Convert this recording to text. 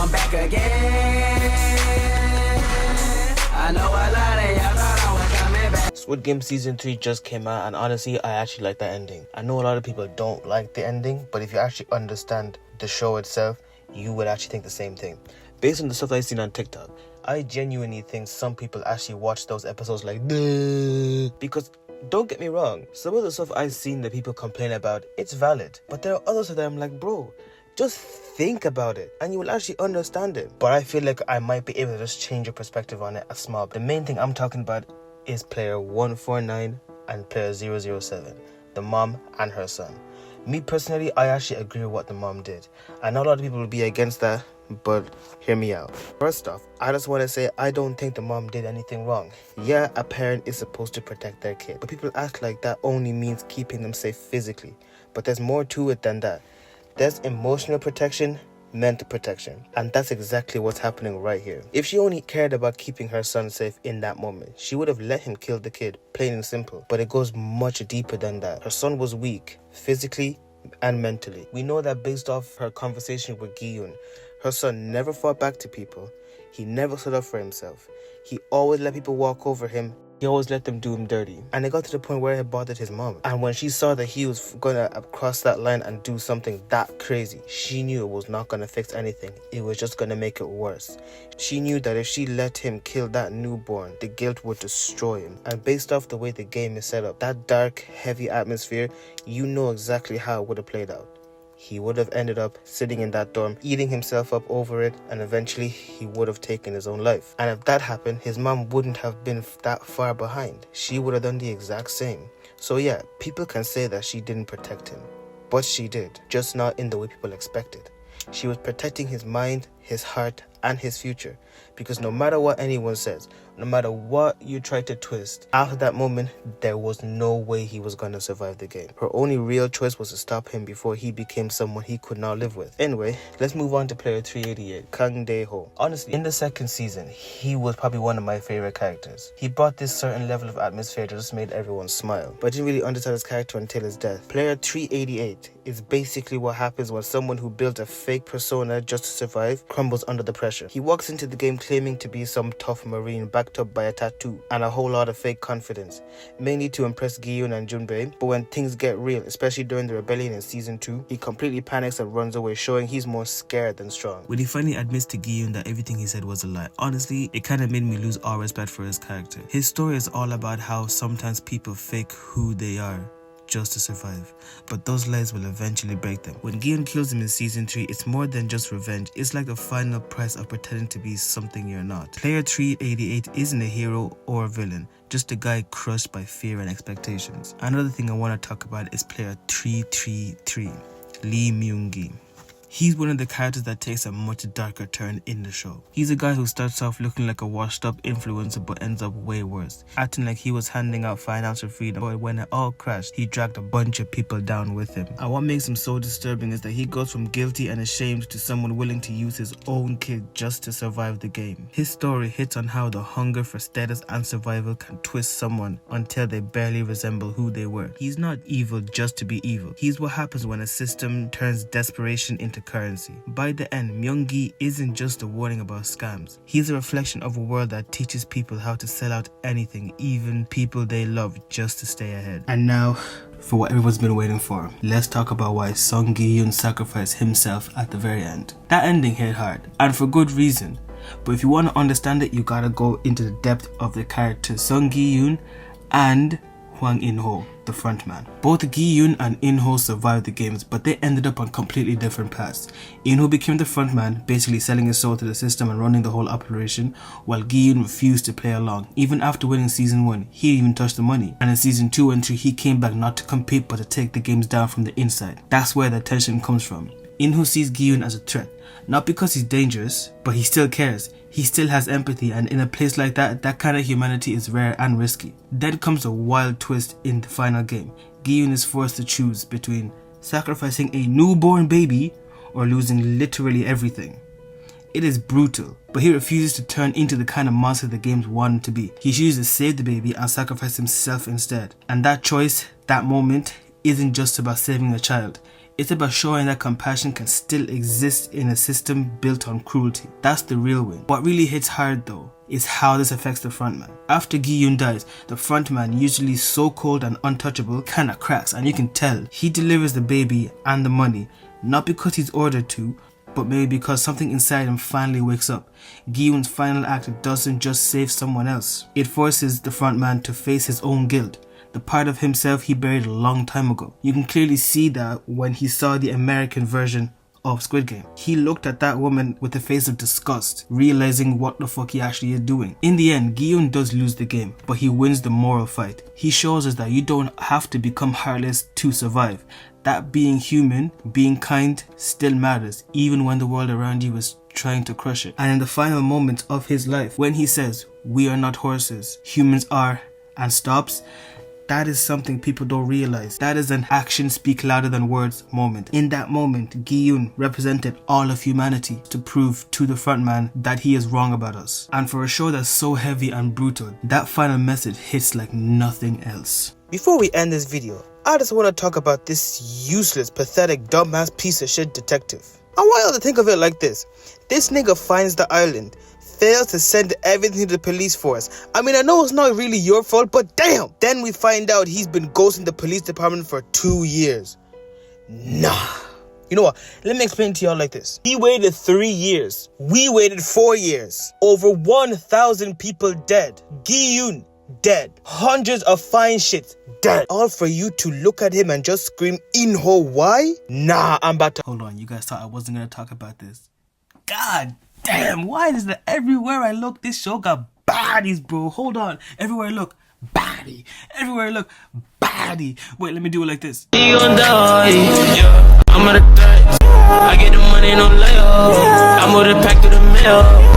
I'm back again. I know a lot of y'all thought I was coming back. Squid Game Season 3 just came out, and honestly, I actually like the ending. I know a lot of people don't like the ending, but if you actually understand the show itself, you would actually think the same thing. Based on the stuff I've seen on TikTok, I genuinely think some people actually watch those episodes like, duh. Because don't get me wrong, some of the stuff I've seen that people complain about, it's valid. But there are others of them like, bro, just think about it and you will actually understand it. But I feel like I might be able to just change your perspective on it a small bit. The main thing I'm talking about is player 149 and player 007, the mom and her son. Me personally, I actually agree with what the mom did. I know a lot of people will be against that, but hear me out. First off, I just want to say I don't think the mom did anything wrong. Yeah, a parent is supposed to protect their kid, but people act like that only means keeping them safe physically. But there's more to it than that. There's emotional protection, mental protection, and that's exactly what's happening right here. If she only cared about keeping her son safe in that moment, she would have let him kill the kid, plain and simple. But it goes much deeper than that. Her son was weak, physically and mentally. We know that based off her conversation with Gi-yoon. Her son never fought back to people. He never stood up for himself. He always let people walk over him. He always let them do him dirty. And it got to the point where it bothered his mom. And when she saw that he was gonna cross that line and do something that crazy, she knew it was not gonna fix anything. It was just gonna make it worse. She knew that if she let him kill that newborn, the guilt would destroy him. And based off the way the game is set up, that dark, heavy atmosphere, you know exactly how it would have played out. He would have ended up sitting in that dorm, eating himself up over it, and eventually he would have taken his own life. And if that happened, his mom wouldn't have been that far behind. She would have done the exact same. So yeah, people can say that she didn't protect him, but she did, just not in the way people expected. She was protecting his mind, his heart, and his future. Because no matter what anyone says, no matter what you try to twist, after that moment, there was no way he was gonna survive the game. Her only real choice was to stop him before he became someone he could not live with. Anyway, let's move on to player 388, Kang Dae-ho. Honestly, in the second season, he was probably one of my favorite characters. He brought this certain level of atmosphere that just made everyone smile. But I didn't really understand his character until his death. Player 388 is basically what happens when someone who built a fake persona just to survive crumbles under the pressure. He walks into the game claiming to be some tough marine backed up by a tattoo and a whole lot of fake confidence, mainly to impress Gi-yoon and Junbei. But when things get real, especially during the rebellion in season 2, he completely panics and runs away, showing he's more scared than strong. When he finally admits to Gi-yoon that everything he said was a lie, honestly, it kind of made me lose all respect for his character. His story is all about how sometimes people fake who they are just to survive, but those lies will eventually break them. When Gi-yoon kills him in season 3, it's more than just revenge. It's like the final price of pretending to be something you're not. Player 388 isn't a hero or a villain, just a guy crushed by fear and expectations. Another thing I want to talk about is player 333, Lee Myung-gi. He's one of the characters that takes a much darker turn in the show. He's a guy who starts off looking like a washed up influencer but ends up way worse, acting like he was handing out financial freedom, but when it all crashed, he dragged a bunch of people down with him. And what makes him so disturbing is that he goes from guilty and ashamed to someone willing to use his own kid just to survive the game. His story hits on how the hunger for status and survival can twist someone until they barely resemble who they were. He's not evil just to be evil. He's what happens when a system turns desperation into currency. By the end, Myung-gi isn't just a warning about scams. He's a reflection of a world that teaches people how to sell out anything, even people they love, just to stay ahead. And now, for what everyone's been waiting for, let's talk about why Sung Gi-yoon sacrificed himself at the very end. That ending hit hard, and for good reason. But if you want to understand it, you gotta go into the depth of the characters Sung Gi-yoon and Hwang In-ho, the frontman. Both Gi-yoon and In-ho survived the games, but they ended up on completely different paths. In-ho became the frontman, basically selling his soul to the system and running the whole operation, while Gi-yoon refused to play along. Even after winning season 1, he didn't even touch the money. And in season 2 and 3, he came back not to compete but to take the games down from the inside. That's where the tension comes from. In-ho sees Gi-yoon as a threat, not because he's dangerous, but he still cares. He still has empathy, and in a place like that, that kind of humanity is rare and risky. Then comes a wild twist in the final game. Gi-yoon is forced to choose between sacrificing a newborn baby or losing literally everything. It is brutal, but he refuses to turn into the kind of monster the games want him to be. He chooses to save the baby and sacrifice himself instead. And that choice, that moment, isn't just about saving the child. It's about showing that compassion can still exist in a system built on cruelty. That's the real win. What really hits hard though is how this affects the frontman. After Gi-yoon dies, the frontman, usually so cold and untouchable, kinda cracks, and you can tell he delivers the baby and the money, not because he's ordered to, but maybe because something inside him finally wakes up. Gi-yoon's final act doesn't just save someone else, it forces the frontman to face his own guilt, the part of himself he buried a long time ago. You can clearly see that when he saw the American version of Squid Game. He looked at that woman with a face of disgust, realizing what the fuck he actually is doing. In the end, Gi-yoon does lose the game, but he wins the moral fight. He shows us that you don't have to become heartless to survive. That being human, being kind, still matters, even when the world around you is trying to crush it. And in the final moments of his life, when he says, "We are not horses, humans are," and stops, that is something people don't realize. That is an action speak louder than words moment. In that moment, Gi-yoon represented all of humanity to prove to the frontman that he is wrong about us. And for a show that's so heavy and brutal, that final message hits like nothing else. Before we end this video, I just want to talk about this useless, pathetic, dumbass piece of shit detective. I want y'all to think of it like this. This nigga finds the island, fails to send everything to the police force. I mean, I know it's not really your fault, but damn! Then we find out he's been ghosting the police department for 2 years. Nah. You know what? Let me explain to y'all like this. He waited 3 years. We waited 4 years. Over 1,000 people dead. Gi-yoon dead. Hundreds of fine shits dead. All for you to look at him and just scream, "Inho, why?" Nah, I'm about to... Hold on, you guys thought I wasn't gonna talk about this. God damn, why is that everywhere I look, this show got bodies, bro? Hold on. Everywhere I look, body. Everywhere I look, body. Wait, let me do it like this. You gon' die. Yeah, I'm at a threat. I get the money, no layup. I'm with a pack through the mail.